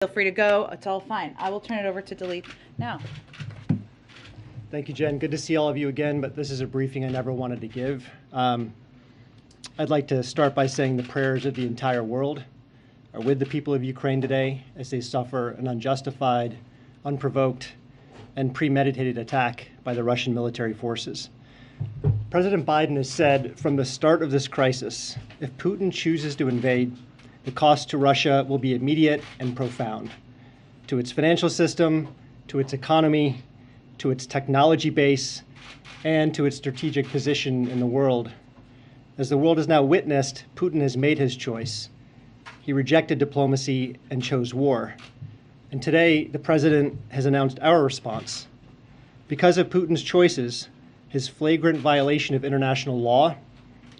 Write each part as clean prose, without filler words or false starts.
Feel free to go. It's all fine. I will turn it over to Delete now. Thank you, Jen. Good to see all of you again, but this is a briefing I never wanted to give. I'd like to start by saying the prayers of the entire world are with the people of Ukraine today as they suffer an unjustified, unprovoked, and premeditated attack by the Russian military forces. President Biden has said from the start of this crisis, if Putin chooses to invade, the cost to Russia will be immediate and profound, to its financial system, to its economy, to its technology base, and to its strategic position in the world. As the world has now witnessed, Putin has made his choice. He rejected diplomacy and chose war. And today, the president has announced our response. Because of Putin's choices, his flagrant violation of international law,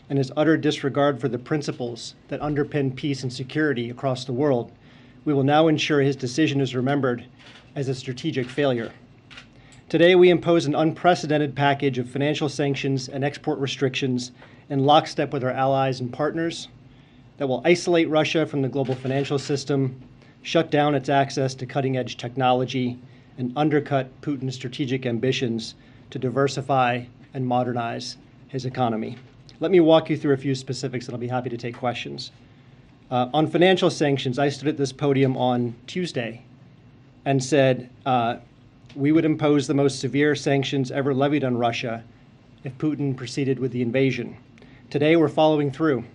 and his utter disregard for the principles that underpin peace and security across the world, we will now ensure his decision is remembered as a strategic failure. Today, we impose an unprecedented package of financial sanctions and export restrictions in lockstep with our allies and partners that will isolate Russia from the global financial system, shut down its access to cutting-edge technology, and undercut Putin's strategic ambitions to diversify and modernize his economy. Let me walk you through a few specifics, and I'll be happy to take questions. On financial sanctions, I stood at this podium on Tuesday and said we would impose the most severe sanctions ever levied on Russia if Putin proceeded with the invasion. Today, we're following through.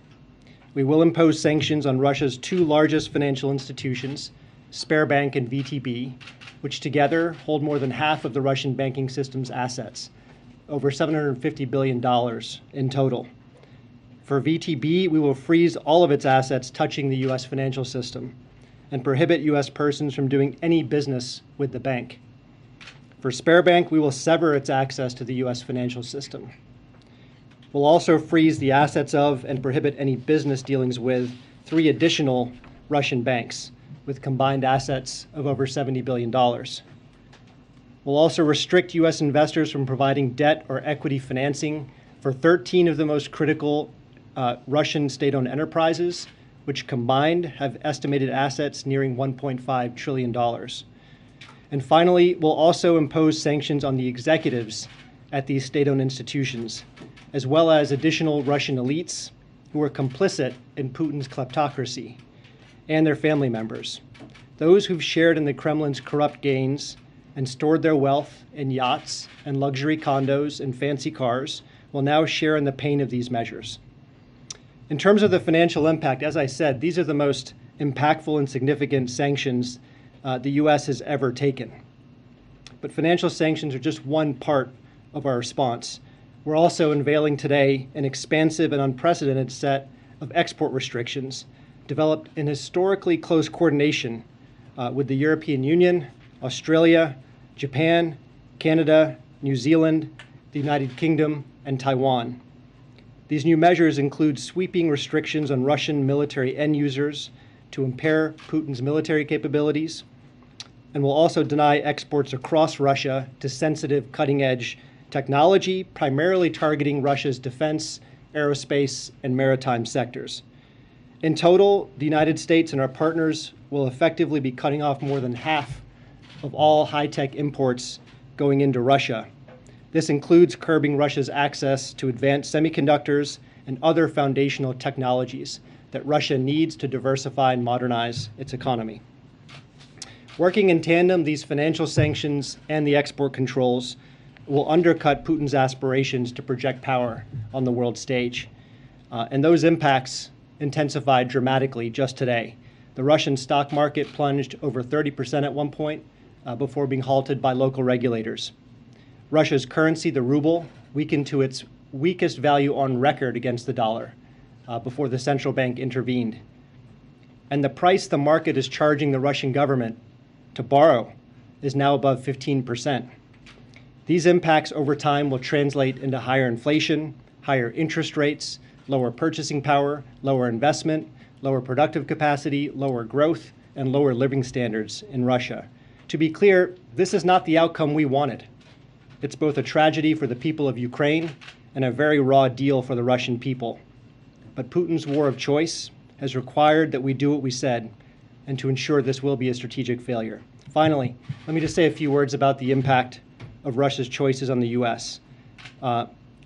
We will impose sanctions on Russia's two largest financial institutions, Sberbank and VTB, which together hold more than half of the Russian banking system's assets, over $750 billion in total. For VTB, we will freeze all of its assets touching the U.S. financial system and prohibit U.S. persons from doing any business with the bank. For Sberbank, we will sever its access to the U.S. financial system. We'll also freeze the assets of and prohibit any business dealings with 3 additional Russian banks with combined assets of over $70 billion. We'll also restrict U.S. investors from providing debt or equity financing for 13 of the most critical Russian state-owned enterprises, which combined have estimated assets nearing $1.5 trillion. And finally, we'll also impose sanctions on the executives at these state-owned institutions, as well as additional Russian elites who are complicit in Putin's kleptocracy, and their family members. Those who've shared in the Kremlin's corrupt gains and stored their wealth in yachts and luxury condos and fancy cars will now share in the pain of these measures. In terms of the financial impact, as I said, these are the most impactful and significant sanctions the U.S. has ever taken. But financial sanctions are just one part of our response. We're also unveiling today an expansive and unprecedented set of export restrictions developed in historically close coordination with the European Union, Australia, Japan, Canada, New Zealand, the United Kingdom, and Taiwan. These new measures include sweeping restrictions on Russian military end users to impair Putin's military capabilities, and will also deny exports across Russia to sensitive cutting-edge technology, primarily targeting Russia's defense, aerospace, and maritime sectors. In total, the United States and our partners will effectively be cutting off more than half of all high-tech imports going into Russia. This includes curbing Russia's access to advanced semiconductors and other foundational technologies that Russia needs to diversify and modernize its economy. Working in tandem, these financial sanctions and the export controls will undercut Putin's aspirations to project power on the world stage. And those impacts intensified dramatically just today. The Russian stock market plunged over 30% at one point before being halted by local regulators. Russia's currency, the ruble, weakened to its weakest value on record against the dollar before the central bank intervened. And the price the market is charging the Russian government to borrow is now above 15%. These impacts over time will translate into higher inflation, higher interest rates, lower purchasing power, lower investment, lower productive capacity, lower growth, and lower living standards in Russia. To be clear, this is not the outcome we wanted. It's both a tragedy for the people of Ukraine and a very raw deal for the Russian people. But Putin's war of choice has required that we do what we said. and to ensure this will be a strategic failure. Finally, let me just say a few words about the impact of Russia's choices on the U.S.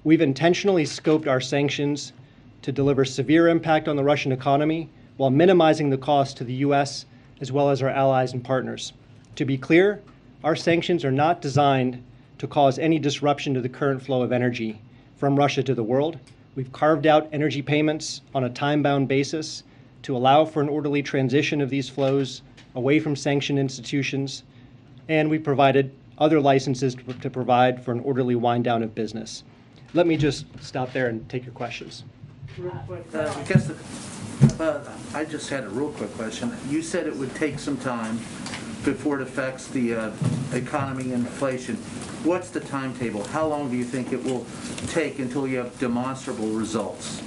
We've intentionally scoped our sanctions to deliver severe impact on the Russian economy while minimizing the cost to the U.S. as well as our allies and partners. To be clear, our sanctions are not designed to cause any disruption to the current flow of energy from Russia to the world. We've carved out energy payments on a time-bound basis to allow for an orderly transition of these flows away from sanctioned institutions, and we provided other licenses to provide for an orderly wind down of business. Let me just stop there and take your questions. I just had a real quick question. You said it would take some time before it affects the economy and inflation. What's the timetable? How long do you think it will take until you have demonstrable results?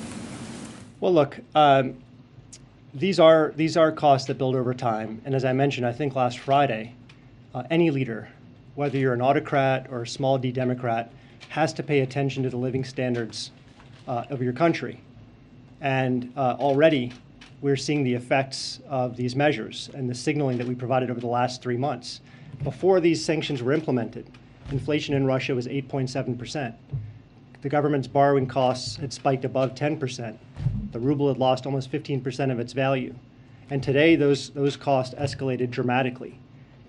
Well, look, these are costs that build over time. And as I mentioned, I think last Friday, any leader, whether you're an autocrat or a small d Democrat, has to pay attention to the living standards of your country. And already we're seeing the effects of these measures and the signaling that we provided over the last 3 months. Before these sanctions were implemented, inflation in Russia was 8.7%. The government's borrowing costs had spiked above 10%. The ruble had lost almost 15% of its value. And today, those costs escalated dramatically.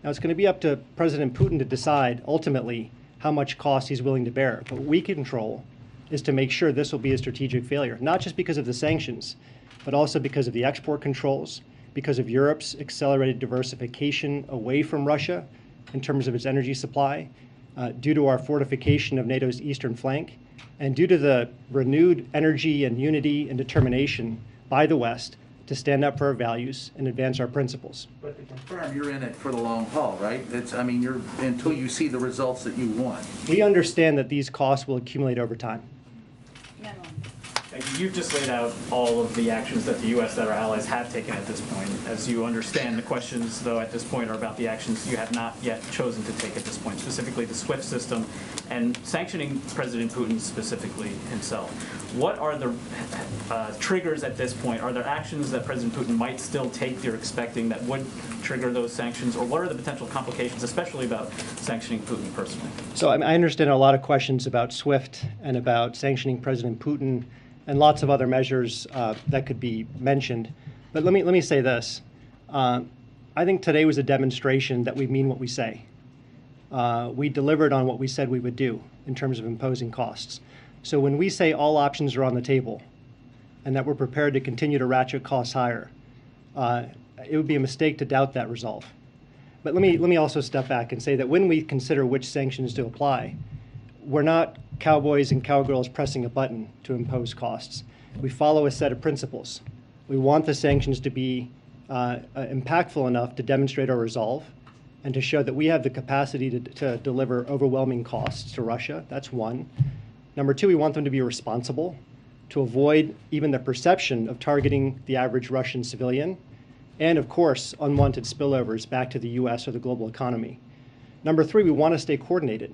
Now, it's going to be up to President Putin to decide, ultimately, how much cost he's willing to bear. But what we control is to make sure this will be a strategic failure, not just because of the sanctions, but also because of the export controls, because of Europe's accelerated diversification away from Russia in terms of its energy supply, due to our fortification of NATO's eastern flank, and due to the renewed energy and unity and determination by the West to stand up for our values and advance our principles. But to confirm, you're in it for the long haul, right? You're until you see the results that you want. We understand that these costs will accumulate over time. You've just laid out all of the actions that the U.S. that our allies have taken at this point. As you understand, the questions, though, at this point are about the actions you have not yet chosen to take at this point, specifically the SWIFT system and sanctioning President Putin specifically himself. What are the triggers at this point? Are there actions that President Putin might still take you're expecting that would trigger those sanctions? Or what are the potential complications, especially about sanctioning Putin personally? So I understand a lot of questions about SWIFT and about sanctioning President Putin and lots of other measures that could be mentioned. But let me say this. I think today was a demonstration that we mean what we say. We delivered on what we said we would do in terms of imposing costs. So when we say all options are on the table and that we're prepared to continue to ratchet costs higher, it would be a mistake to doubt that resolve. But let me also step back and say that when we consider which sanctions to apply, we're not cowboys and cowgirls pressing a button to impose costs. We follow a set of principles. We want the sanctions to be impactful enough to demonstrate our resolve and to show that we have the capacity to deliver overwhelming costs to Russia. That's one. Number two, we want them to be responsible, to avoid even the perception of targeting the average Russian civilian, and of course, unwanted spillovers back to the US or the global economy. Number three, we want to stay coordinated.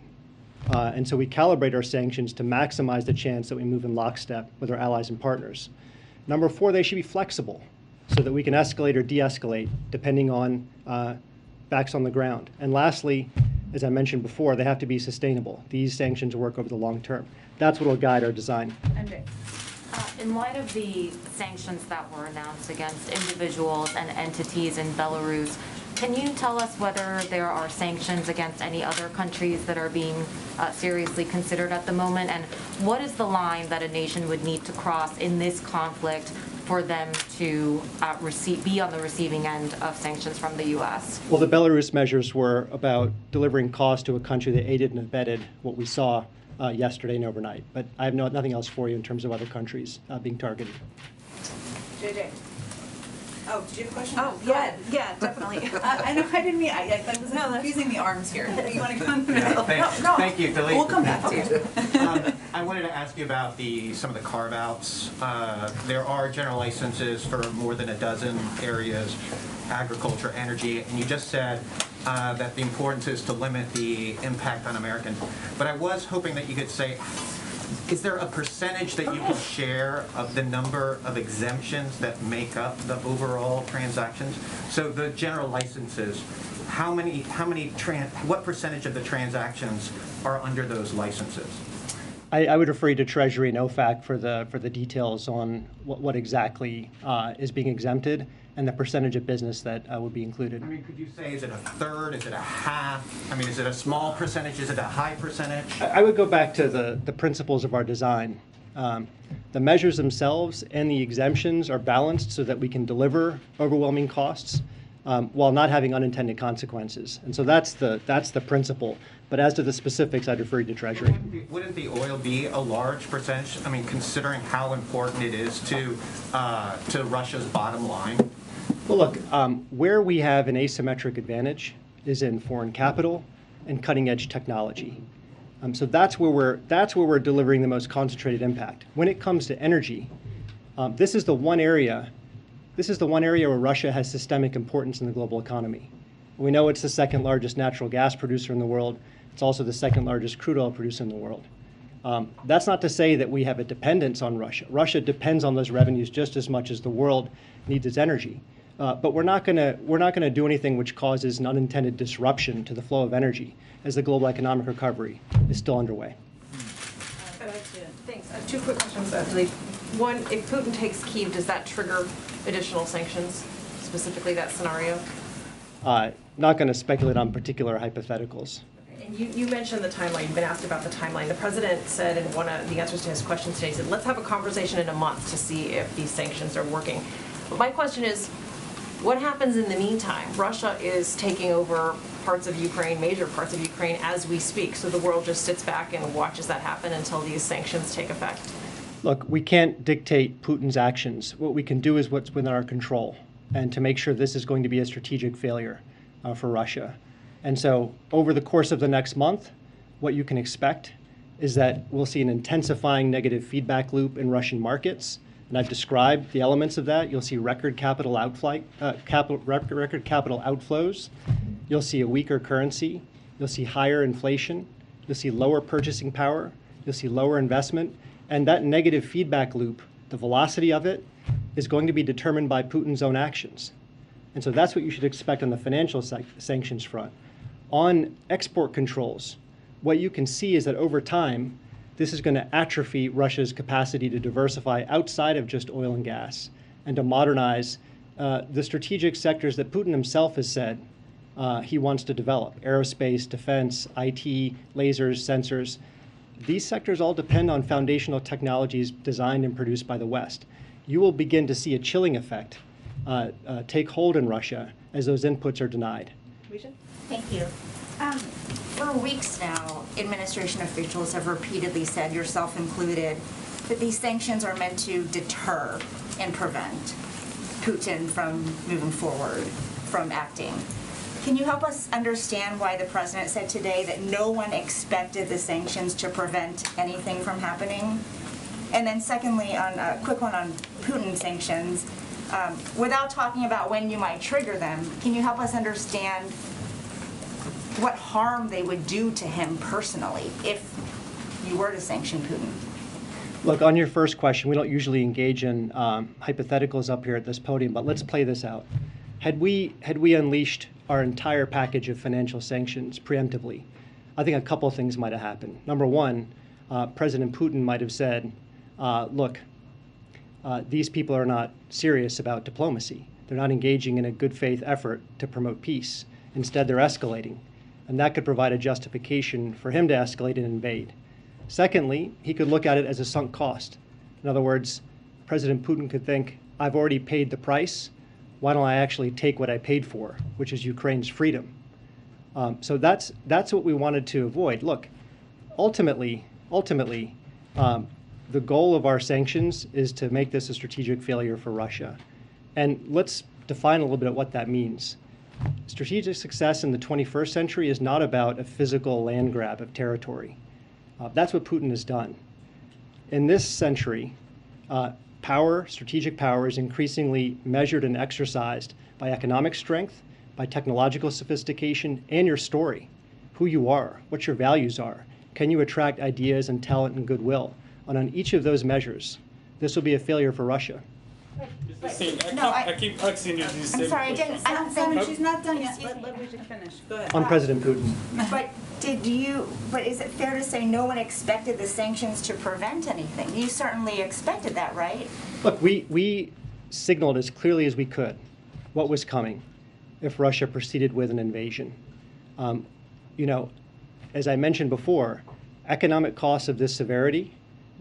And so we calibrate our sanctions to maximize the chance that we move in lockstep with our allies and partners. Number four, they should be flexible so that we can escalate or de-escalate depending on facts on the ground. And lastly, as I mentioned before, they have to be sustainable. These sanctions work over the long term. That's what will guide our design. In light of the sanctions that were announced against individuals and entities in Belarus, can you tell us whether there are sanctions against any other countries that are being seriously considered at the moment? And what is the line that a nation would need to cross in this conflict for them to be on the receiving end of sanctions from the U.S.? Well, the Belarus measures were about delivering cost to a country that aided and abetted what we saw yesterday and overnight. But I have nothing else for you in terms of other countries being targeted. JJ. Oh, did you have a question? Oh, yeah, definitely. I know, I didn't mean, I was confusing the arms here. You want to go in the middle? No. Thank you, Delete. We'll come back to you. I wanted to ask you about some of the carve-outs. There are general licenses for more than a dozen areas, agriculture, energy, and you just said that the importance is to limit the impact on Americans. But I was hoping that you could say Is there a percentage that you can share of the number of exemptions that make up the overall transactions? So the general licenses, what percentage of the transactions are under those licenses? I would refer you to Treasury and OFAC for the details on what exactly is being exempted and the percentage of business that would be included. I mean, could you say, is it a third, is it a half? I mean, is it a small percentage, is it a high percentage? I would go back to the principles of our design. The measures themselves and the exemptions are balanced so that we can deliver overwhelming costs while not having unintended consequences. And so that's the principle. But as to the specifics, I'd refer you to Treasury. Wouldn't the oil be a large percentage? I mean, considering how important it is to Russia's bottom line? Well, look, where we have an asymmetric advantage is in foreign capital and cutting-edge technology. So that's where we're delivering the most concentrated impact. When it comes to energy, this is the one area where Russia has systemic importance in the global economy. We know it's the second largest natural gas producer in the world. It's also the second largest crude oil producer in the world. That's not to say that we have a dependence on Russia. Russia depends on those revenues just as much as the world needs its energy. But we're not going to do anything which causes an unintended disruption to the flow of energy as the global economic recovery is still underway. Thanks. Two quick questions, actually. One, if Putin takes Kyiv, does that trigger additional sanctions, specifically that scenario? Not going to speculate on particular hypotheticals. And you mentioned the timeline. You've been asked about the timeline. The president said in one of the answers to his questions today, he said, let's have a conversation in a month to see if these sanctions are working. But my question is, what happens in the meantime? Russia is taking over parts of Ukraine, major parts of Ukraine, as we speak. So the world just sits back and watches that happen until these sanctions take effect. Look, we can't dictate Putin's actions. What we can do is what's within our control, and to make sure this is going to be a strategic failure for Russia. And so over the course of the next month, what you can expect is that we'll see an intensifying negative feedback loop in Russian markets. And I've described the elements of that. You'll see record capital outflows. You'll see a weaker currency. You'll see higher inflation. You'll see lower purchasing power. You'll see lower investment. And that negative feedback loop, the velocity of it, is going to be determined by Putin's own actions. And so that's what you should expect on the financial sanctions front. On export controls, what you can see is that over time, this is going to atrophy Russia's capacity to diversify outside of just oil and gas and to modernize the strategic sectors that Putin himself has said he wants to develop: aerospace, defense, IT, lasers, sensors. These sectors all depend on foundational technologies designed and produced by the West. You will begin to see a chilling effect take hold in Russia as those inputs are denied. Thank you. For weeks now, administration officials have repeatedly said, yourself included, that these sanctions are meant to deter and prevent Putin from moving forward, from acting. Can you help us understand why the president said today that no one expected the sanctions to prevent anything from happening? And then secondly, on a quick one on Putin sanctions, without talking about when you might trigger them, can you help us understand what harm they would do to him personally if you were to sanction Putin? Look, on your first question, we don't usually engage in hypotheticals up here at this podium, but let's play this out. Had we unleashed our entire package of financial sanctions preemptively, I think a couple of things might have happened. Number one, President Putin might have said, look, these people are not serious about diplomacy. They're not engaging in a good faith effort to promote peace. Instead, they're escalating. And that could provide a justification for him to escalate and invade. Secondly, he could look at it as a sunk cost. In other words, President Putin could think, I've already paid the price. Why don't I actually take what I paid for, which is Ukraine's freedom? So that's what we wanted to avoid. Look, ultimately, the goal of our sanctions is to make this a strategic failure for Russia. And let's define a little bit of what that means. Strategic success in the 21st century is not about a physical land grab of territory. That's what Putin has done. In this century, strategic power is increasingly measured and exercised by economic strength, by technological sophistication, and your story, who you are, what your values are. Can you attract ideas and talent and goodwill? And on each of those measures, this will be a failure for Russia. I keep asking you this same I'm sorry, I question. don't Simon, think, she's not done yet. Let Luigi finish. Go ahead. On President Putin. but is it fair to say no one expected the sanctions to prevent anything? You certainly expected that, right? Look, we signaled as clearly as we could what was coming if Russia proceeded with an invasion. You know, as I mentioned before, economic costs of this severity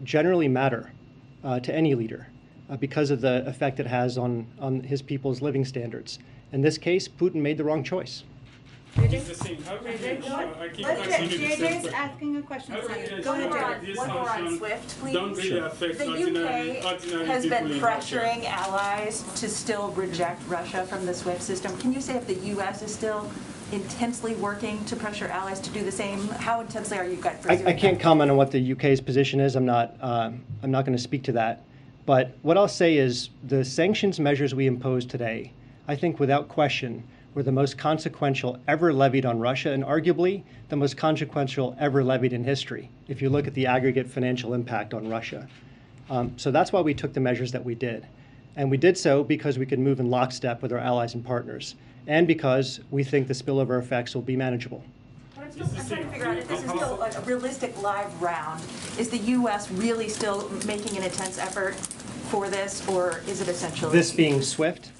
generally matter to any leader because of the effect it has on his people's living standards. In this case, Putin made the wrong choice. It's the same. How can you I keep asking you the same JJ's question. asking a question. How can Simon. you Go ahead, ensure JJ. that these One more on sanctions SWIFT, please. don't really affect The ordinary UK has been people in Russia? pressuring allies to still reject Russia from the SWIFT system. Can you say if the US is still intensely working to pressure allies to do the same? How intensely are you guys pursuing I can't that? comment on what the UK's position is. I'm not going to speak to that. But what I'll say is the sanctions measures we imposed today, I think without question, were the most consequential ever levied on Russia and arguably the most consequential ever levied in history, if you look at the aggregate financial impact on Russia. So that's why we took the measures that we did. And we did so because we could move in lockstep with our allies and partners, and because we think the spillover effects will be manageable. I'm trying to figure out if this is still a realistic live round. Is the US really still making an intense effort for this, or is it essentially? This being SWIFT?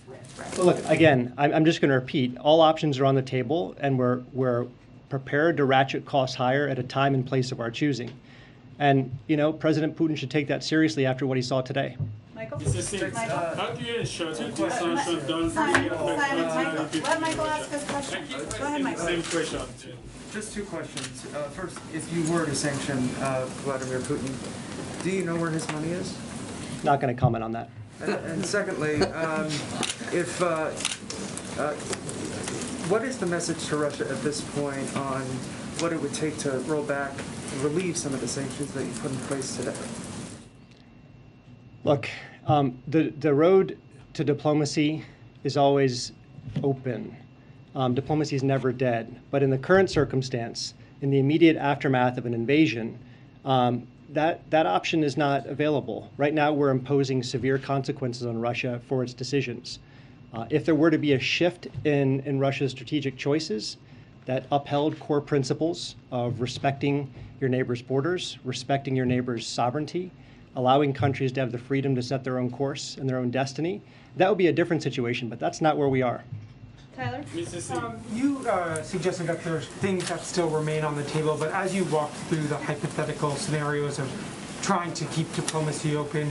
Well, look, again, I'm just going to repeat, all options are on the table, and we're prepared to ratchet costs higher at a time and place of our choosing. And, you know, President Putin should take that seriously after what he saw today. Michael? It's the same. How do you ensure that these sanctions don't Simon, really affect Simon, ordinary Michael, people let in Michael Russia? ask his question. I keep Go ahead, asking the Michael. same question. Just two questions. First, if you were to sanction Vladimir Putin, do you know where his money is? Not going to comment on that. And secondly, what is the message to Russia at this point on what it would take to roll back and relieve some of the sanctions that you put in place today? Look, the road to diplomacy is always open. Diplomacy is never dead. But in the current circumstance, in the immediate aftermath of an invasion, that option is not available. Right now, we're imposing severe consequences on Russia for its decisions. If there were to be a shift in Russia's strategic choices that upheld core principles of respecting your neighbor's borders, respecting your neighbor's sovereignty, allowing countries to have the freedom to set their own course and their own destiny, that would be a different situation, but that's not where we are. Tyler? You suggested that there's things that still remain on the table, but as you walked through the hypothetical scenarios of trying to keep diplomacy open,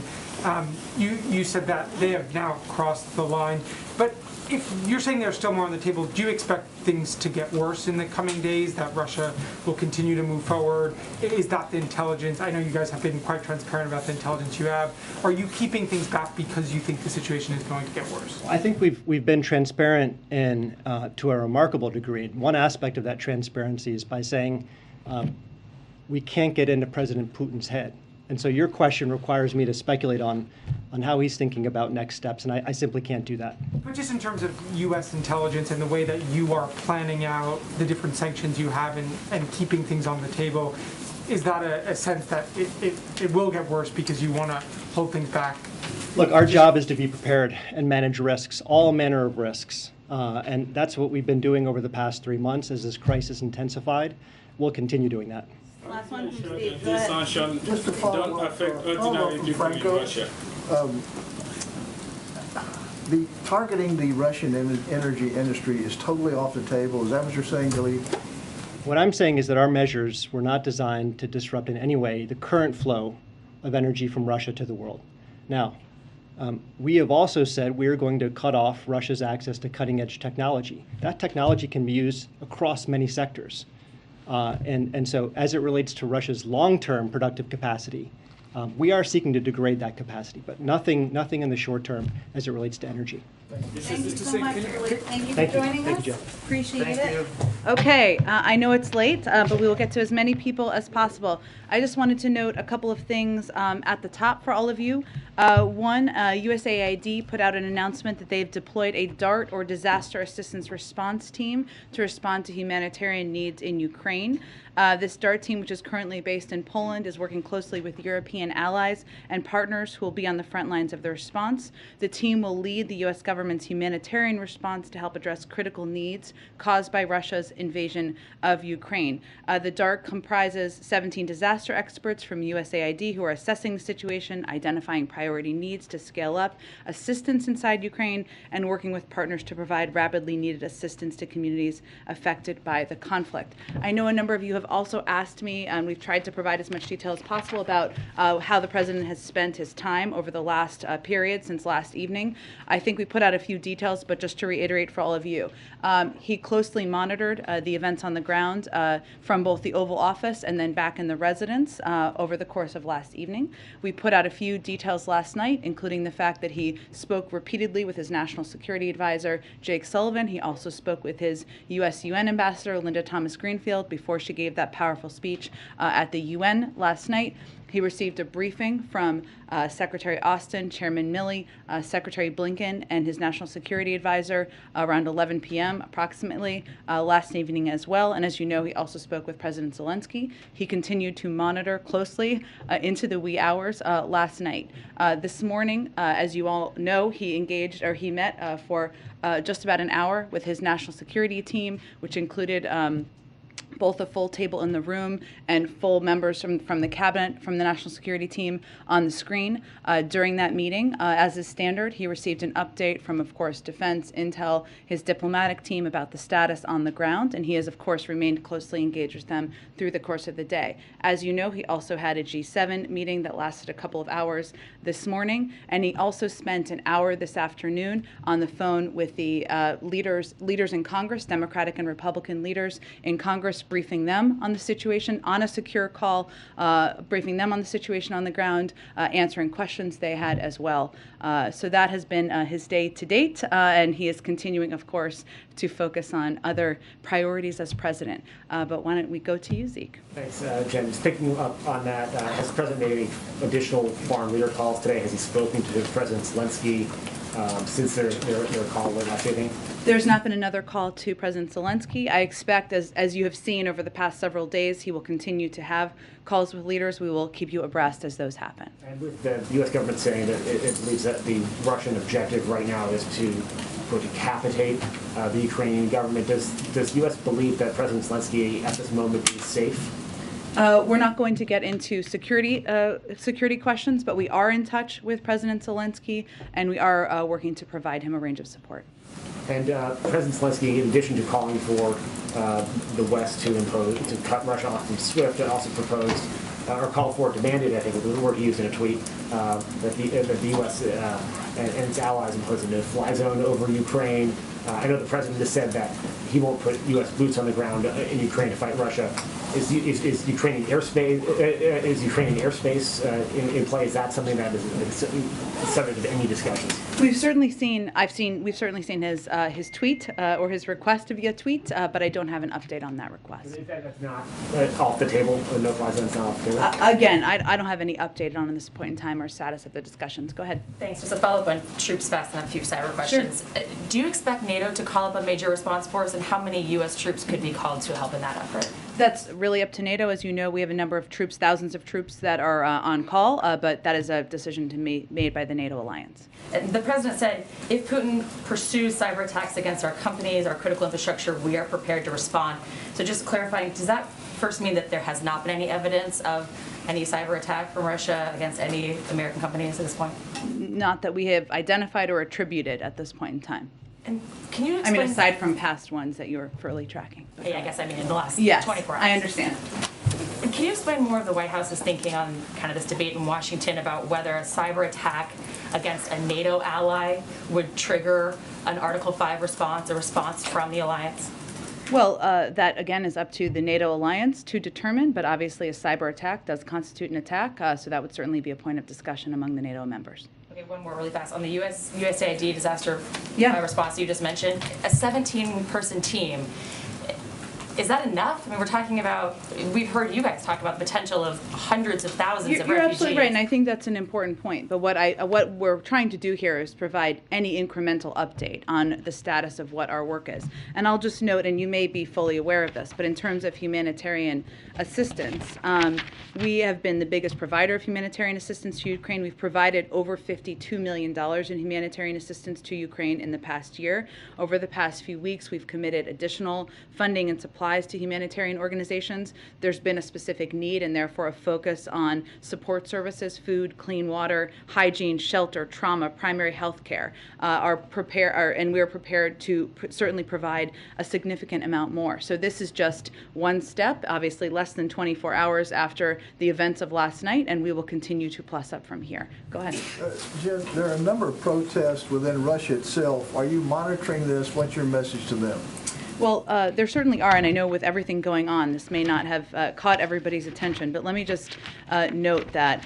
you said that they have now crossed the line. But if you're saying there's still more on the table, do you expect things to get worse in the coming days, that Russia will continue to move forward? Is that the intelligence? I know you guys have been quite transparent about the intelligence you have. Are you keeping things back because you think the situation is going to get worse? I think we've been transparent in to a remarkable degree. One aspect of that transparency is by saying we can't get into President Putin's head. And so your question requires me to speculate on how he's thinking about next steps, and I simply can't do that. But just in terms of U.S. intelligence and the way that you are planning out the different sanctions you have and keeping things on the table, is that a sense that it will get worse because you want to hold things back? Look, our job is to be prepared and manage risks, all manner of risks. And that's what we've been doing over the past 3 months as this crisis intensified. We'll continue doing that. Last one from Sure Steve. that Go these ahead. sanctions Just to follow don't up, affect follow ordinary up, people in Franco. Russia. The targeting the Russian energy industry is totally off the table. Is that what you're saying, Delete? What I'm saying is that our measures were not designed to disrupt in any way the current flow of energy from Russia to the world. Now, we have also said we are going to cut off Russia's access to cutting-edge technology. That technology can be used across many sectors. And so as it relates to Russia's long-term productive capacity, we are seeking to degrade that capacity, but nothing in the short term as it relates to energy. Thank you so much. Thank you for Thank you. joining Thank us. you, Jen. Appreciate Thank it. you. Okay, I know it's late, but we will get to as many people as possible. I just wanted to note a couple of things at the top for all of you. One, USAID put out an announcement that they've deployed a DART, or Disaster Assistance Response Team, to respond to humanitarian needs in Ukraine. This DART team, which is currently based in Poland, is working closely with European allies and partners who will be on the front lines of the response. The team will lead the U.S. government's humanitarian response to help address critical needs caused by Russia's invasion of Ukraine. The DART comprises 17 disaster experts from USAID who are assessing the situation, identifying priority needs to scale up assistance inside Ukraine, and working with partners to provide rapidly needed assistance to communities affected by the conflict. I know a number of you have also asked me, and we've tried to provide as much detail as possible about how the president has spent his time over the last period since last evening. I think we put out a few details, but just to reiterate for all of you, he closely monitored the events on the ground from both the Oval Office and then back in the residence over the course of last evening. We put out a few details last night, including the fact that he spoke repeatedly with his national security advisor, Jake Sullivan. He also spoke with his U.S. UN ambassador, Linda Thomas-Greenfield, before she gave that powerful speech at the UN last night. He received a briefing from Secretary Austin, Chairman Milley, Secretary Blinken, and his national security advisor around 11 p.m. approximately last evening as well. And as you know, he also spoke with President Zelensky. He continued to monitor closely into the wee hours last night. This morning, as you all know, he met for just about an hour with his national security team, which included both a full table in the room and full members from the cabinet, from the national security team on the screen. During that meeting, as is standard, he received an update from, of course, Defense, Intel, his diplomatic team about the status on the ground, and he has, of course, remained closely engaged with them through the course of the day. As you know, he also had a G7 meeting that lasted a couple of hours this morning, and he also spent an hour this afternoon on the phone with the leaders in Congress, Democratic and Republican leaders in Congress, briefing them on the situation on a secure call, briefing them on the situation on the ground, answering questions they had as well. So that has been his day to date, and he is continuing, of course, to focus on other priorities as president. But why don't we go to you, Zeke? Thanks, Jen. Just picking up on that, has the president made any additional foreign leader calls today? Has he spoken to President Zelensky since their call last evening? There's not been another call to President Zelensky. I expect, as you have seen over the past several days, he will continue to have calls with leaders. We will keep you abreast as those happen. And with the U.S. government saying that it believes that the Russian objective right now is to, quote, decapitate the Ukrainian government, does the U.S. believe that President Zelensky at this moment is safe? We're not going to get into security questions, but we are in touch with President Zelensky, and we are working to provide him a range of support. And President Zelensky, in addition to calling for the West to cut Russia off from SWIFT, also proposed or called for, demanded, I think was the word he used in a tweet, that the U.S. And its allies impose a no-fly zone over Ukraine. I know the president has said that he won't put U.S. boots on the ground in Ukraine to fight Russia. Is Ukrainian airspace in play? Is that something that is subject of any discussions? We've certainly seen his tweet or his request via tweet, but I don't have an update on that request. That's not off the table. The no-fly zone is not off the table. Again, I don't have any update on this point in time or status of the discussions. Go ahead. Thanks. Just a follow-up on troops fast and a few cyber questions. Sure. Do you expect NATO to call up a major response force, and how many U.S. troops could be called to help in that effort? That's really up to NATO. As you know, we have a number of troops, thousands of troops that are on call, but that is a decision to be made by the NATO alliance. And the president said, if Putin pursues cyber attacks against our companies, our critical infrastructure, we are prepared to respond. So just clarifying, does that first mean that there has not been any evidence of any cyber attack from Russia against any American companies at this point? Not that we have identified or attributed at this point in time. And can you explain? I mean, aside from past ones that you're fully tracking. Yeah, I guess I mean in the last 24 hours. I understand. Can you explain more of the White House's thinking on kind of this debate in Washington about whether a cyber attack against a NATO ally would trigger an Article 5 response, a response from the alliance? Well, that again is up to the NATO alliance to determine, but obviously a cyber attack does constitute an attack, so that would certainly be a point of discussion among the NATO members. Okay, Okay, one more really fast. On the USAID disaster Yeah. response you just mentioned, a 17-person team, is that enough? I mean, we're talking about, we've heard you guys talk about the potential of hundreds of thousands of You're refugees. absolutely right, and I think that's an important point. But what we're trying to do here is provide any incremental update on the status of what our work is. And I'll just note, and you may be fully aware of this, but in terms of humanitarian assistance, we have been the biggest provider of humanitarian assistance to Ukraine. We've provided over $52 million in humanitarian assistance to Ukraine in the past year. Over the past few weeks, we've committed additional funding and supplies to humanitarian organizations. There's been a specific need and therefore a focus on support services, food, clean water, hygiene, shelter, trauma, primary health care, and we're prepared to certainly provide a significant amount more. So this is just one step, obviously less than 24 hours after the events of last night, and we will continue to plus up from here. Go ahead. Jen, there are a number of protests within Russia itself. Are you monitoring this? What's your message to them? Well, there certainly are, and I know with everything going on, this may not have caught everybody's attention, but let me just note that,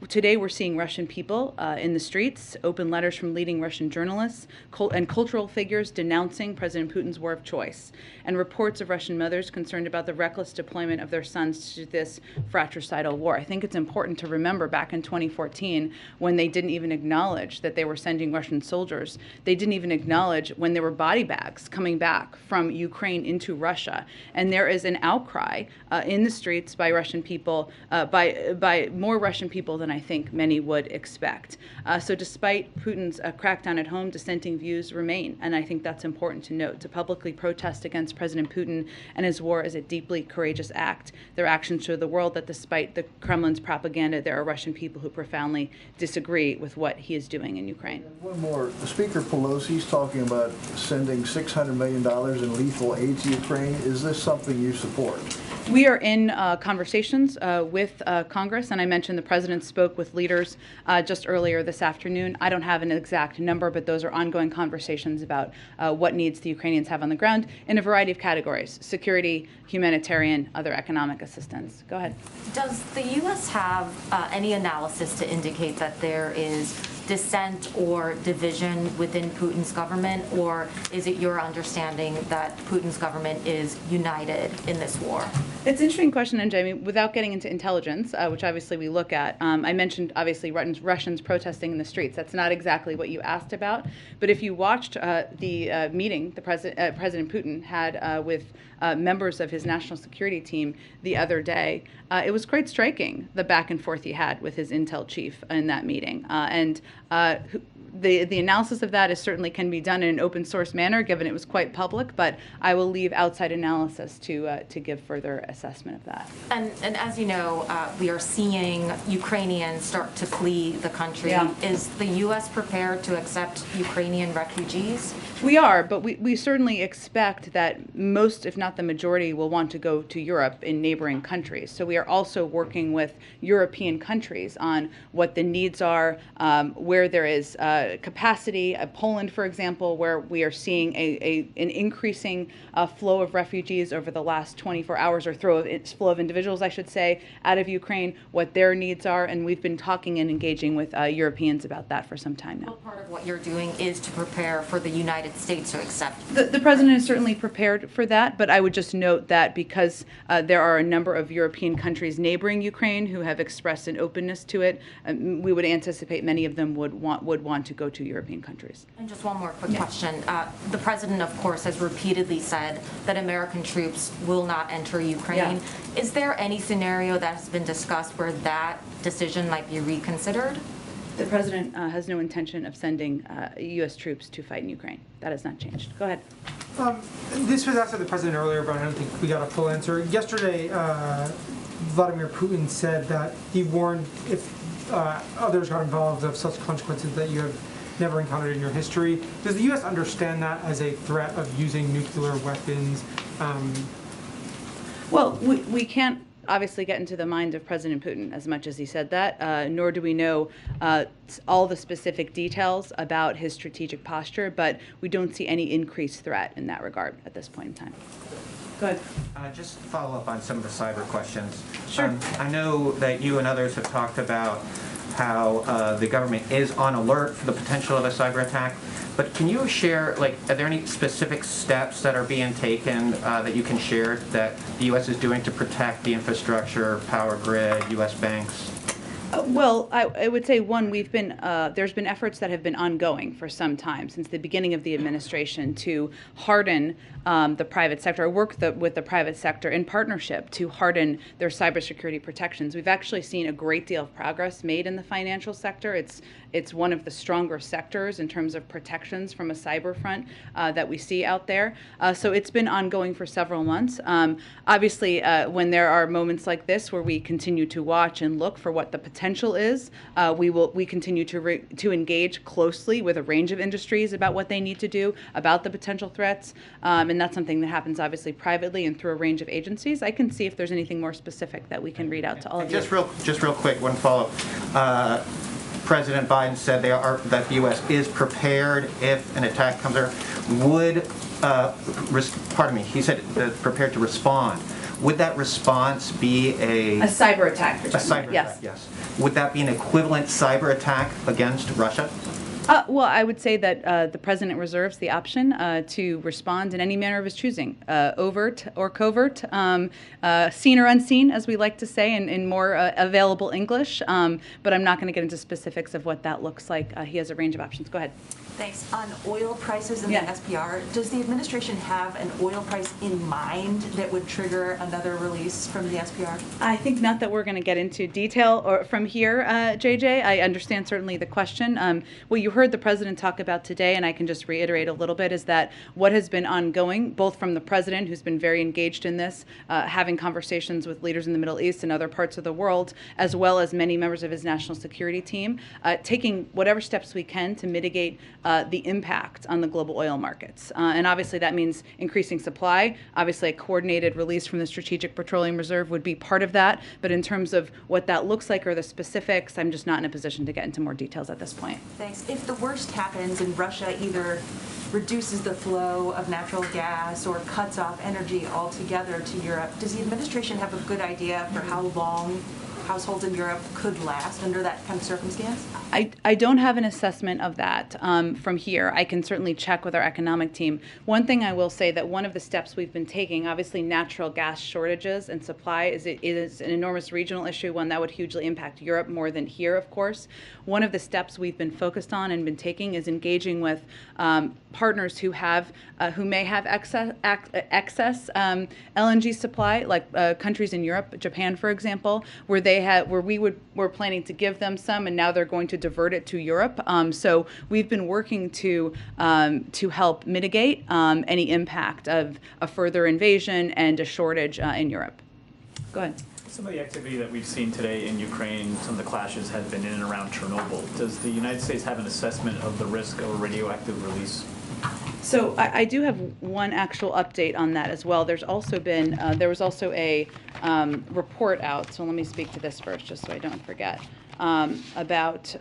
today we're seeing Russian people in the streets, open letters from leading Russian journalists and cultural figures denouncing President Putin's war of choice, and reports of Russian mothers concerned about the reckless deployment of their sons to this fratricidal war. I think it's important to remember back in 2014 when they didn't even acknowledge that they were sending Russian soldiers. They didn't even acknowledge when there were body bags coming back from Ukraine into Russia. And there is an outcry in the streets by Russian people, by more Russian people than I think many would expect. So despite Putin's crackdown at home, dissenting views remain. And I think that's important to note. To publicly protest against President Putin and his war is a deeply courageous act. Their actions show the world that despite the Kremlin's propaganda, there are Russian people who profoundly disagree with what he is doing in Ukraine. One more. Speaker Pelosi's talking about sending $600 million in lethal aid to Ukraine. Is this something you support? We are in conversations with Congress, and I mentioned the president spoke with leaders just earlier this afternoon. I don't have an exact number, but those are ongoing conversations about what needs the Ukrainians have on the ground in a variety of categories: security, humanitarian, other economic assistance. Go ahead. Does the U.S. have any analysis to indicate that there is dissent or division within Putin's government, or is it your understanding that Putin's government is united in this war? It's an interesting question, and Jamie, without getting into intelligence, which obviously we look at, I mentioned obviously Russians protesting in the streets. That's not exactly what you asked about, but if you watched the meeting the President Putin had with members of his national security team the other day, it was quite striking, the back and forth he had with his intel chief in that meeting. The analysis of that certainly can be done in an open source manner, given it was quite public, but I will leave outside analysis to give further assessment of that. And as you know, we are seeing Ukrainians start to flee the country. Yeah. Is the U.S. prepared to accept Ukrainian refugees? We are, but we certainly expect that most, if not the majority, will want to go to Europe in neighboring countries. So we are also working with European countries on what the needs are, where there is capacity. Poland, for example, where we are seeing an increasing flow of refugees over the last 24 hours, or flow of individuals, I should say, out of Ukraine, what their needs are, and we've been talking and engaging with Europeans about that for some time now. Well, part of what you're doing is to prepare for the United States to accept. The president is certainly prepared for that, but I would just note that because there are a number of European countries neighboring Ukraine who have expressed an openness to it, we would anticipate many of them would want to go to European countries. And just one more quick question. The president, of course, has repeatedly said that American troops will not enter Ukraine. Yeah. Is there any scenario that has been discussed where that decision might be reconsidered? The president has no intention of sending U.S. troops to fight in Ukraine. That has not changed. Go ahead. This was asked of the president earlier, but I don't think we got a full answer. Yesterday, Vladimir Putin said that he warned if others got involved of such consequences that you have never encountered in your history. Does the U.S. understand that as a threat of using nuclear weapons? Well, we can't obviously get into the mind of President Putin as much as he said that, nor do we know all the specific details about his strategic posture, but we don't see any increased threat in that regard at this point in time. Go ahead. Just to follow up on some of the cyber questions. Sure. I know that you and others have talked about how the government is on alert for the potential of a cyber attack. But can you share, like, are there any specific steps that are being taken that you can share that the U.S. is doing to protect the infrastructure, power grid, U.S. banks? Well, I would say, one, there's been efforts that have been ongoing for some time, since the beginning of the administration, to harden the private sector, or work with the private sector in partnership to harden their cybersecurity protections. We've actually seen a great deal of progress made in the financial sector. It's one of the stronger sectors in terms of protections from a cyber front that we see out there. So it's been ongoing for several months. Obviously, when there are moments like this where we continue to watch and look for what the potential is, we continue to engage closely with a range of industries about what they need to do, about the potential threats, and that's something that happens obviously privately and through a range of agencies. I can see if there's anything more specific that we can read out to all of you. Just real quick, one follow-up. President Biden said that the U.S. is prepared if an attack comes there. He said prepared to respond. Would that response be a cyber attack? A cyber attack, yes. Would that be an equivalent cyber attack against Russia? Well, I would say that the president reserves the option to respond in any manner of his choosing, overt or covert, seen or unseen, as we like to say in more available English. But I'm not going to get into specifics of what that looks like. He has a range of options. Go ahead. Thanks. On oil prices and the SPR, does the administration have an oil price in mind that would trigger another release from the SPR? I think not that we're going to get into detail or from here, JJ. I understand certainly the question. What you heard the president talk about today, and I can just reiterate a little bit, is that what has been ongoing, both from the president, who's been very engaged in this, having conversations with leaders in the Middle East and other parts of the world, as well as many members of his national security team, taking whatever steps we can to mitigate the impact on the global oil markets. And obviously that means increasing supply. Obviously a coordinated release from the Strategic Petroleum Reserve would be part of that. But in terms of what that looks like or the specifics, I'm just not in a position to get into more details at this point. Thanks. If the worst happens and Russia either reduces the flow of natural gas or cuts off energy altogether to Europe, does the administration have a good idea for how long households in Europe could last under that kind of circumstance? I don't have an assessment of that from here. I can certainly check with our economic team. One thing I will say that one of the steps we've been taking, obviously natural gas shortages and supply is an enormous regional issue, one that would hugely impact Europe more than here, of course. One of the steps we've been focused on and been taking is engaging with partners who may have excess LNG supply, like countries in Europe, Japan, for example, where we were planning to give them some, and now they're going to divert it to Europe. So we've been working to help mitigate any impact of a further invasion and a shortage in Europe. Go ahead. Some of the activity that we've seen today in Ukraine, some of the clashes have been in and around Chernobyl. Does the United States have an assessment of the risk of a radioactive release? So I do have one actual update on that as well. There's also been, there was also a report out, so let me speak to this first just so I don't forget, about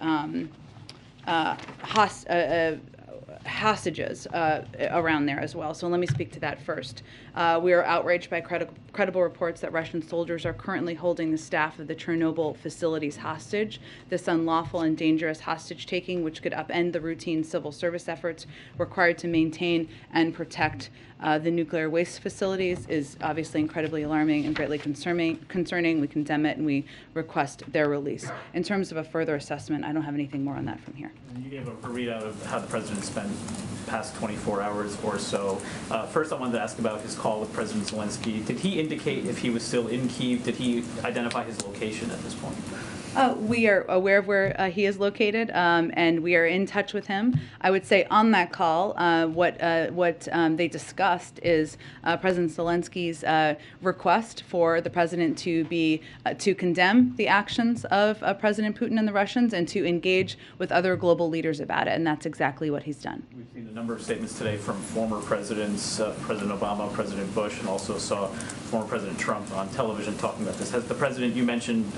hostages around there as well. So let me speak to that first. We are outraged by credible reports that Russian soldiers are currently holding the staff of the Chernobyl facilities hostage. This unlawful and dangerous hostage taking, which could upend the routine civil service efforts required to maintain and protect the nuclear waste facilities, is obviously incredibly alarming and greatly concerning. We condemn it and we request their release. In terms of a further assessment, I don't have anything more on that from here. You gave a readout of how the president spent the past 24 hours or so. First, I wanted to ask about his call with President Zelensky. Did he indicate if he was still in Kyiv? Did he identify his location at this point? We are aware of where he is located, and we are in touch with him. I would say on that call, what they discussed is President Zelensky's request for the president to condemn the actions of President Putin and the Russians and to engage with other global leaders about it, and that's exactly what he's done. We've seen a number of statements today from former presidents, President Obama, President Bush, and also saw former President Trump on television talking about this. Has the president, you mentioned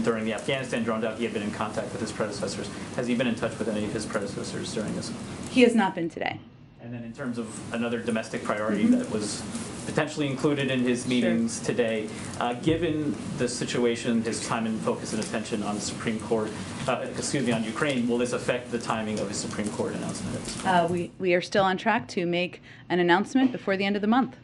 during the Afghanistan drone down, he had been in contact with his predecessors. Has he been in touch with any of his predecessors during this? He has not been today. And then in terms of another domestic priority that was potentially included in his meetings today. Given the situation, his time and focus and attention on the Supreme Court, on Ukraine, will this affect the timing of his Supreme Court announcement at this point? We are still on track to make an announcement before the end of the month.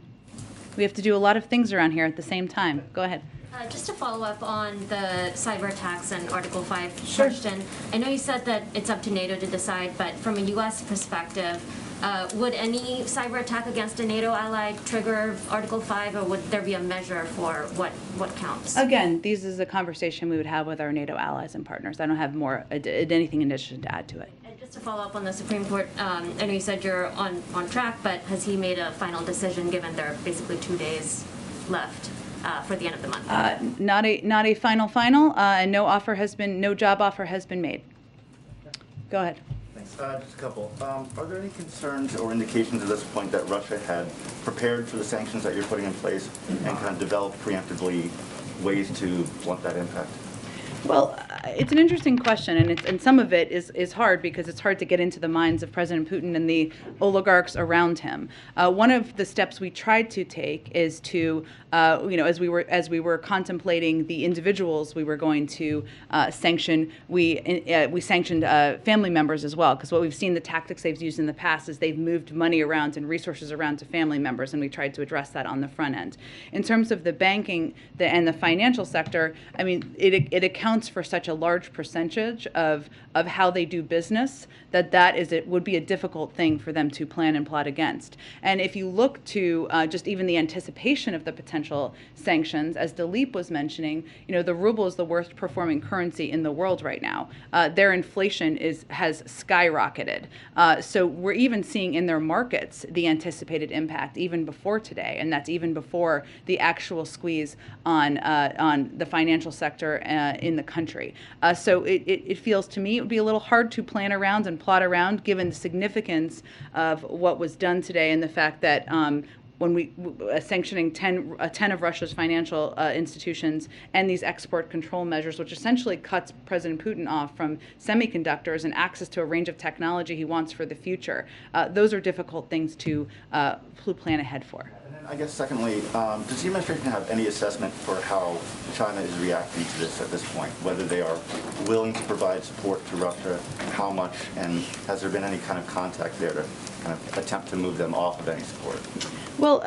We have to do a lot of things around here at the same time. Go ahead. Just to follow up on the cyber attacks and Article 5 question, I know you said that it's up to NATO to decide, but from a U.S. perspective, would any cyber attack against a NATO ally trigger Article 5, or would there be a measure for what counts? Again, this is a conversation we would have with our NATO allies and partners. I don't have more anything in addition to add to it. And just to follow up on the Supreme Court, I know you said you're on track, but has he made a final decision given there are basically 2 days left for the end of the month? Not a final, and no job offer has been made. Go ahead. Thanks. Just a couple. Are there any concerns or indications at this point that Russia had prepared for the sanctions that you're putting in place and kind of developed preemptively ways to blunt that impact? Well, it's an interesting question, and some of it is hard because it's hard to get into the minds of President Putin and the oligarchs around him. One of the steps we tried to take is to, as we were contemplating the individuals we were going to sanction, we sanctioned family members as well, because what we've seen the tactics they've used in the past is they've moved money around and resources around to family members, and we tried to address that on the front end. In terms of the banking and the financial sector, I mean, it accounts for such a large percentage of how they do business it would be a difficult thing for them to plan and plot against. And if you look to just even the anticipation of the potential sanctions, as Dilip was mentioning, the ruble is the worst performing currency in the world right now. Their inflation has skyrocketed. So we're even seeing in their markets the anticipated impact even before today, and that's even before the actual squeeze on the financial sector in the country. So it feels to me it would be a little hard to plan around and plot around given the significance of what was done today and the fact that when we sanctioning 10 of Russia's financial institutions and these export control measures, which essentially cuts President Putin off from semiconductors and access to a range of technology he wants for the future. Those are difficult things to plan ahead for. I guess secondly, does the administration have any assessment for how China is reacting to this at this point? Whether they are willing to provide support to Russia, how much, and has there been any kind of contact there to kind of attempt to move them off of any support? Well,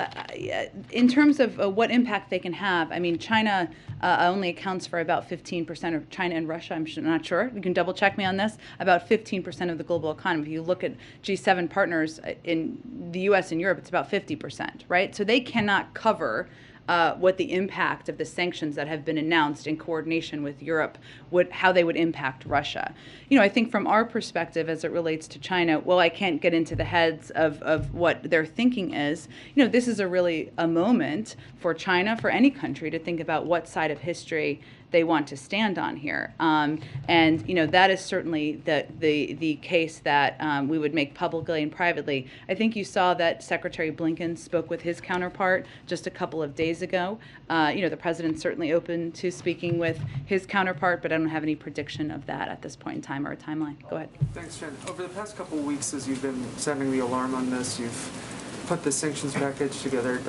in terms of what impact they can have, I mean, China only accounts for about 15% of China and Russia. I'm not sure. You can double check me on this. About 15% of the global economy. If you look at G7 partners in the U.S. and Europe, it's about 50%, right? So they cannot cover what the impact of the sanctions that have been announced in coordination with Europe, how they would impact Russia. I think from our perspective as it relates to China, well, I can't get into the heads of what their thinking is. This is really a moment for China, for any country, to think about what side of history they want to stand on here. And that is certainly the case that we would make publicly and privately. I think you saw that Secretary Blinken spoke with his counterpart just a couple of days ago. The president's certainly open to speaking with his counterpart, but I don't have any prediction of that at this point in time or a timeline. Go ahead. Thanks, Jen. Over the past couple of weeks, as you've been sounding the alarm on this, you've put the sanctions package together,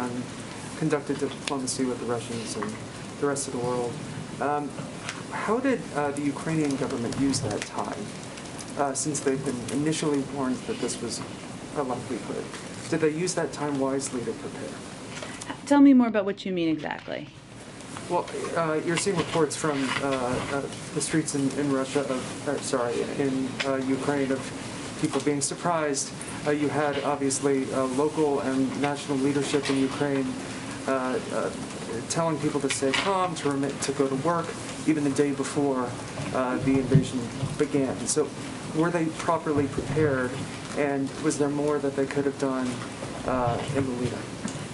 conducted diplomacy with the Russians and the rest of the world. How did the Ukrainian government use that time, since they've been initially warned that this was a likelihood? Did they use that time wisely to prepare? Tell me more about what you mean exactly. Well, you're seeing reports from the streets in Russia, in Ukraine, of people being surprised. You had, obviously, local and national leadership in Ukraine telling people to stay calm, to go to work, even the day before the invasion began. So were they properly prepared, and was there more that they could have done in the lead-up?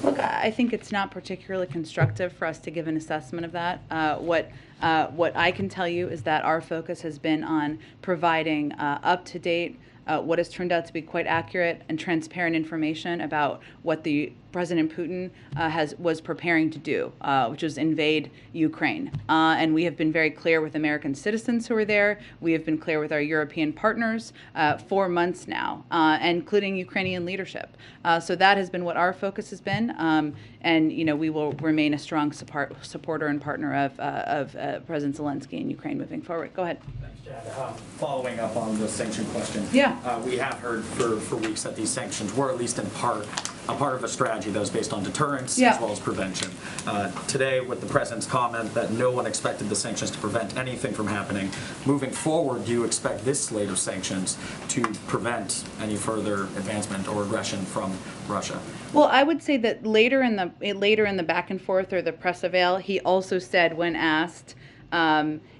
Look, I think it's not particularly constructive for us to give an assessment of that. What I can tell you is that our focus has been on providing up-to-date, what has turned out to be quite accurate and transparent information about what the President Putin was preparing to do, which was invade Ukraine. And we have been very clear with American citizens who are there. We have been clear with our European partners for months now, including Ukrainian leadership. So that has been what our focus has been. And we will remain a strong supporter and partner of President Zelensky in Ukraine moving forward. Go ahead. Thanks, Chad. Following up on the sanction question. Yeah. We have heard for weeks that these sanctions were at least in part a part of a strategy that was based on deterrence as well as prevention. Today, with the president's comment that no one expected the sanctions to prevent anything from happening, moving forward, do you expect this slate of sanctions to prevent any further advancement or aggression from Russia? Well, I would say that later in the back and forth or the press avail, he also said when asked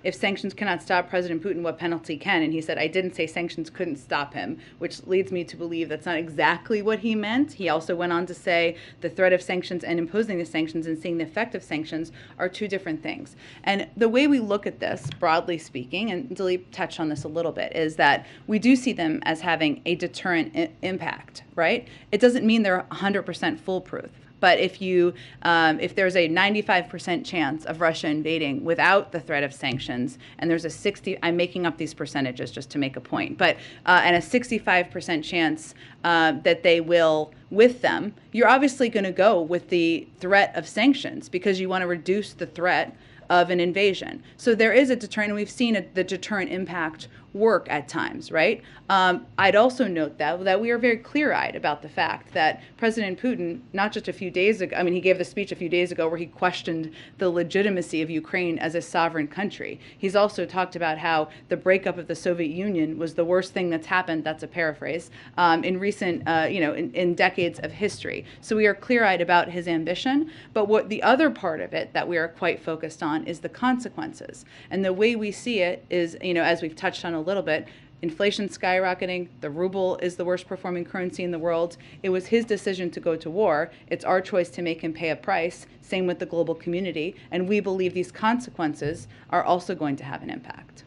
if sanctions cannot stop President Putin, what penalty can? And he said, I didn't say sanctions couldn't stop him, which leads me to believe that's not exactly what he meant. He also went on to say the threat of sanctions and imposing the sanctions and seeing the effect of sanctions are two different things. And the way we look at this, broadly speaking, and Dilip touched on this a little bit, is that we do see them as having a deterrent impact, right? It doesn't mean they're 100% foolproof. But if there's a 95% chance of Russia invading without the threat of sanctions, and there's a I'm making up these percentages just to make a point, but and a 65% chance that they will with them, you're obviously going to go with the threat of sanctions because you want to reduce the threat of an invasion. So there is a deterrent, and we've seen the deterrent impact work at times, right? I'd also note that we are very clear-eyed about the fact that President Putin, not just a few days ago, I mean, he gave the speech a few days ago where he questioned the legitimacy of Ukraine as a sovereign country. He's also talked about how the breakup of the Soviet Union was the worst thing that's happened, that's a paraphrase, in recent, in decades of history. So we are clear-eyed about his ambition, but what the other part of it that we are quite focused on is the consequences. And the way we see it is, as we've touched on a little bit, inflation skyrocketing, the ruble is the worst performing currency in the world. It was his decision to go to war. It's our choice to make him pay a price. Same with the global community. And we believe these consequences are also going to have an impact.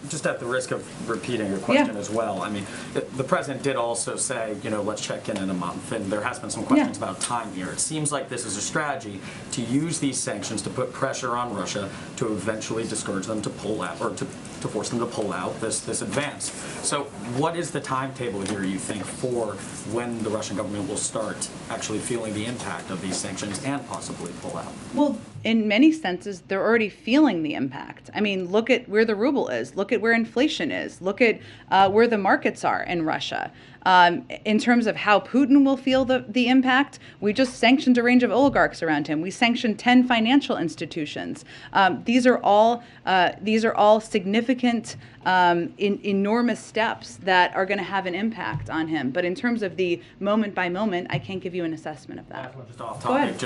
Just at the risk of repeating your question as well, I mean, the president did also say, let's check in a month, and there has been some questions about time here. It seems like this is a strategy to use these sanctions to put pressure on Russia to eventually discourage them to pull out, or to force them to pull out this advance. So what is the timetable here, you think, for when the Russian government will start actually feeling the impact of these sanctions and possibly pull out? Well, in many senses, they're already feeling the impact. I mean, look at where the ruble is. Look at where inflation is. Look at where the markets are in Russia. In terms of how Putin will feel the impact, we just sanctioned a range of oligarchs around him. We sanctioned 10 financial institutions. These are all significant, enormous steps that are going to have an impact on him. But in terms of the moment by moment, I can't give you an assessment of that. Just off topic,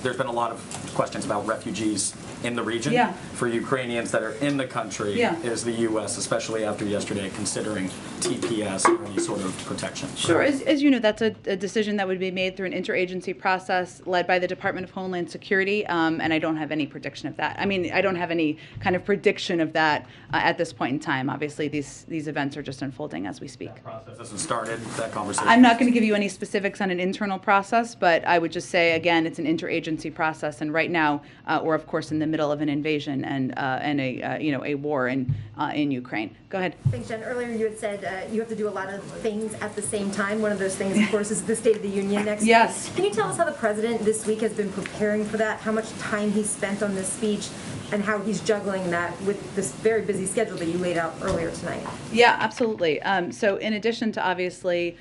there's been a lot of questions about refugees in the region. For Ukrainians that are in the country, is the U.S., especially after yesterday, considering TPS or any sort of protection? Sure. As you know, that's a decision that would be made through an interagency process led by the Department of Homeland Security, and I don't have any prediction of that. I mean, I don't have any kind of prediction of that at this point in time. Obviously, these events are just unfolding as we speak. That process hasn't started, that conversation? I'm not going to give you any specifics on an internal process, but I would just say, again, it's an interagency process, and right now we're, of course, in the middle of an invasion and a war in Ukraine. Go ahead. Thanks, Jen. Earlier you had said you have to do a lot of things at the same time. One of those things, of course, is the State of the Union next week. Yes. Can you tell us how the president this week has been preparing for that, how much time he spent on this speech, and how he's juggling that with this very busy schedule that you laid out earlier tonight? Yeah, absolutely. So in addition to obviously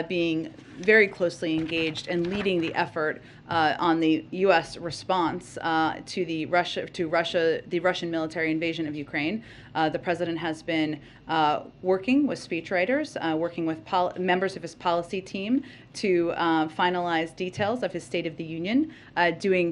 being very closely engaged and leading the effort on the U.S. response to the Russian military invasion of Ukraine, the president has been working with speechwriters, working with members of his policy team to finalize details of his State of the Union,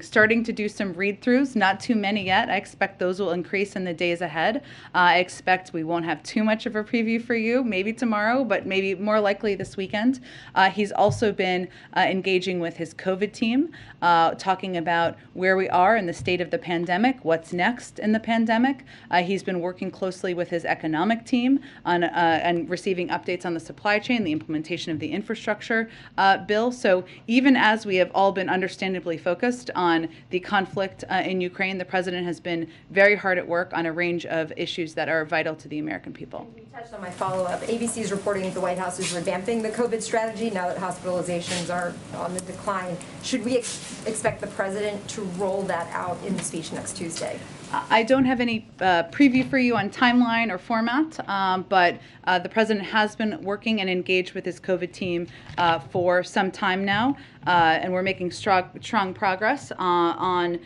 starting to do some read-throughs, not too many yet. I expect those will increase in the days ahead. I expect we won't have too much of a preview for you, maybe tomorrow, but maybe more likely this weekend. understand. He's also been engaging with his COVID team, talking about where we are in the state of the pandemic, what's next in the pandemic. He's been working closely with his economic team on and receiving updates on the supply chain, the implementation of the infrastructure bill. So even as we have all been understandably focused on the conflict in Ukraine, the president has been very hard at work on a range of issues that are vital to the American people. You touched on my follow-up. ABC is reporting that the White House is revamping the COVID strategy now that hospitalizations are on the decline. Should we expect the president to roll that out in the speech next Tuesday? I don't have any preview for you on timeline or format, but the president has been working and engaged with his COVID team for some time now, and we're making strong progress on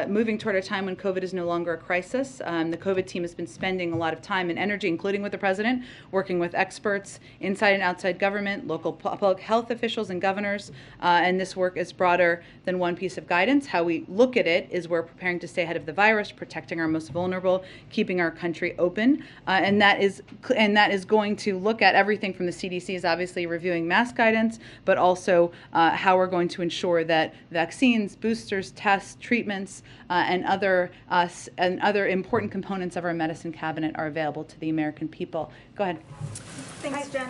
moving toward a time when COVID is no longer a crisis. The COVID team has been spending a lot of time and energy, including with the president, working with experts inside and outside government, local public health officials and governors, and this work is broader than one piece of guidance. How we look at it is we're preparing to stay ahead of the virus, protecting our most vulnerable, keeping our country open, and that is going to look at everything from the CDC's obviously reviewing mask guidance, but also how we're going to ensure that vaccines, boosters, tests, treatments, and other important components of our medicine cabinet are available to the American people. Go ahead. Thanks, Jen.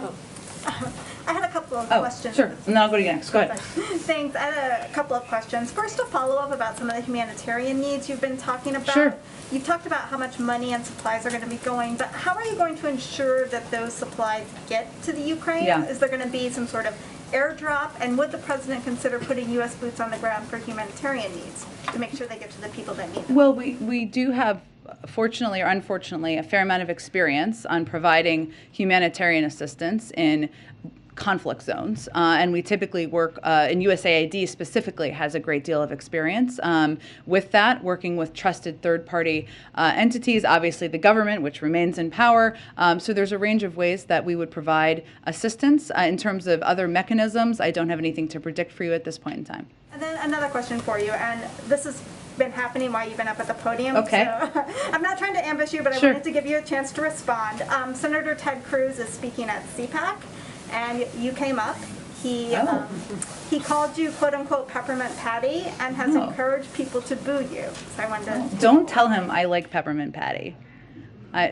I had a couple of questions. Sure, and then I'll go to you next. Go ahead. Thanks. I had a couple of questions. First, a follow-up about some of the humanitarian needs you've been talking about. Sure. You've talked about how much money and supplies are going to be going, but how are you going to ensure that those supplies get to the Ukraine? Yeah. Is there going to be some sort of airdrop? And would the president consider putting U.S. boots on the ground for humanitarian needs to make sure they get to the people that need them? Well, we do have, fortunately or unfortunately, a fair amount of experience on providing humanitarian assistance in conflict zones, and we typically work, and USAID specifically has a great deal of experience with that, working with trusted third-party entities, obviously the government, which remains in power. So there's a range of ways that we would provide assistance. In terms of other mechanisms, I don't have anything to predict for you at this point in time. And then another question for you, and this has been happening while you've been up at the podium. Okay. So I'm not trying to ambush you, but Sure. I wanted to give you a chance to respond. Senator Ted Cruz is speaking at CPAC, and you came up. He called you "quote unquote" peppermint patty and has encouraged people to boo you. So I wanted to. Don't tell him I like peppermint patty.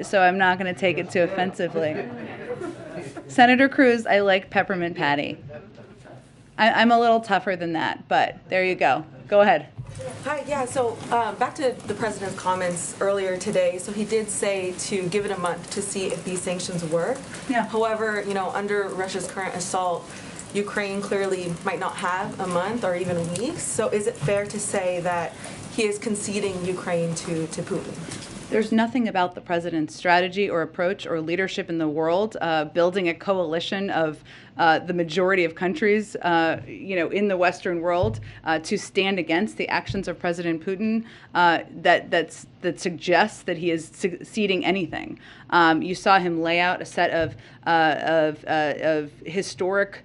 So I'm not going to take it too offensively. Senator Cruz, I like peppermint patty. I'm a little tougher than that, but there you go. Go ahead. Hi, yeah, so back to the president's comments earlier today. So he did say to give it a month to see if these sanctions work. Yeah. However, under Russia's current assault, Ukraine clearly might not have a month or even weeks. So is it fair to say that he is conceding Ukraine to Putin? There's nothing about the president's strategy or approach or leadership in the world, building a coalition of the majority of countries, in the Western world, to stand against the actions of President Putin that suggests that he is ceding anything. You saw him lay out a set of historic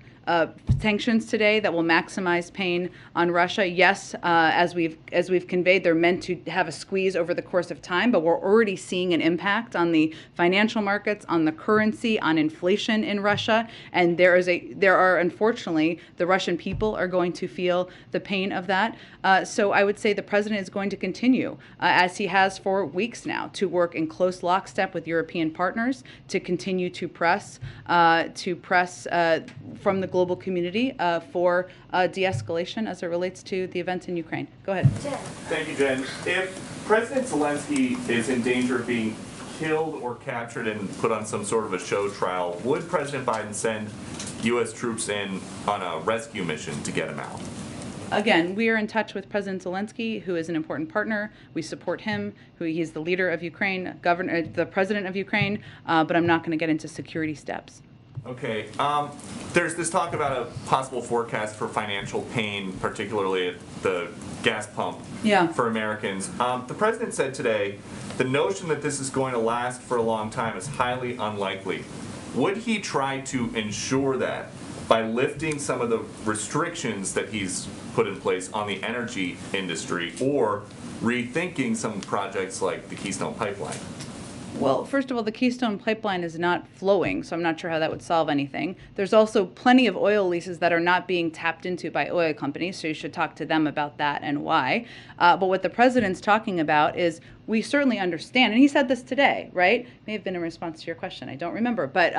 sanctions today that will maximize pain on Russia. Yes, as we've conveyed, they're meant to have a squeeze over the course of time, but we're already seeing an impact on the financial markets, on the currency, on inflation in Russia, and there are unfortunately the Russian people are going to feel the pain of that. So I would say the president is going to continue, as he has for weeks now, to work in close lockstep with European partners to continue to press from the global community for de-escalation as it relates to the events in Ukraine. Go ahead. Thank you, Jen. If President Zelensky is in danger of being killed or captured and put on some sort of a show trial, would President Biden send U.S. troops in on a rescue mission to get him out? Again, we are in touch with President Zelensky, who is an important partner. We support him, he's the leader of Ukraine, the president of Ukraine, but I'm not going to get into security steps. Okay. There's this talk about a possible forecast for financial pain, particularly at the gas pump for Americans. The president said today the notion that this is going to last for a long time is highly unlikely. Would he try to ensure that by lifting some of the restrictions that he's put in place on the energy industry, or rethinking some projects like the Keystone Pipeline? Well, first of all, the Keystone Pipeline is not flowing, so I'm not sure how that would solve anything. There's also plenty of oil leases that are not being tapped into by oil companies, so you should talk to them about that and why. But what the president's talking about is we certainly understand, and he said this today, right? May have been in response to your question, I don't remember, but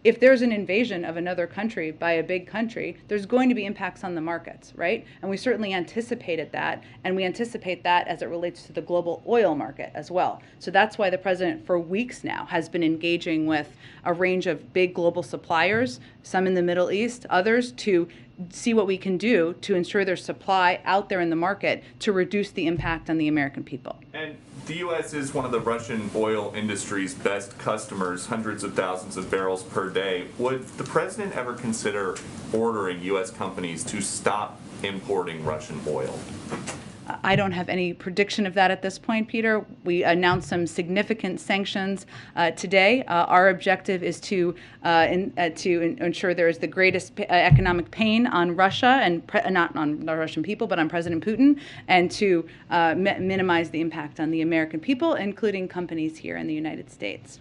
if there's an invasion of another country by a big country, there's going to be impacts on the markets, right? And we certainly anticipated that, and we anticipate that as it relates to the global oil market as well. So that's why the president for weeks now has been engaging with a range of big global suppliers, some in the Middle East, others, to see what we can do to ensure there's supply out there in the market to reduce the impact on the American people. And the U.S. is one of the Russian oil industry's best customers, hundreds of thousands of barrels per day. Would the president ever consider ordering U.S. companies to stop importing Russian oil? I don't have any prediction of that at this point, Peter. We announced some significant sanctions today. Our objective is to ensure there is the greatest economic pain on Russia, and not on the Russian people, but on President Putin, and to minimize the impact on the American people, including companies here in the United States.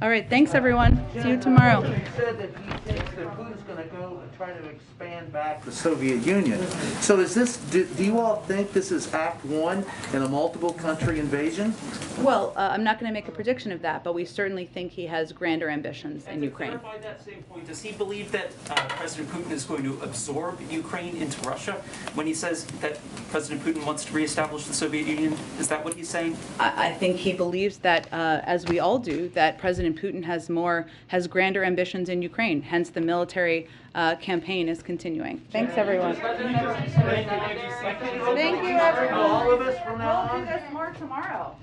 All right, thanks everyone. See you tomorrow. He said that he thinks that Putin's going to go and try to expand back the Soviet Union. So is this? Do you all think this is Act One in a multiple country invasion? Well, I'm not going to make a prediction of that, but we certainly think he has grander ambitions in Ukraine. To clarify that same point, does he believe that President Putin is going to absorb Ukraine into Russia? When he says that President Putin wants to reestablish the Soviet Union, is that what he's saying? I think he believes that, as we all do, that President Putin has grander ambitions in Ukraine. Hence, the military campaign is continuing. Thanks, everyone. Thank you, everyone. All of us from now on. We'll do this more tomorrow.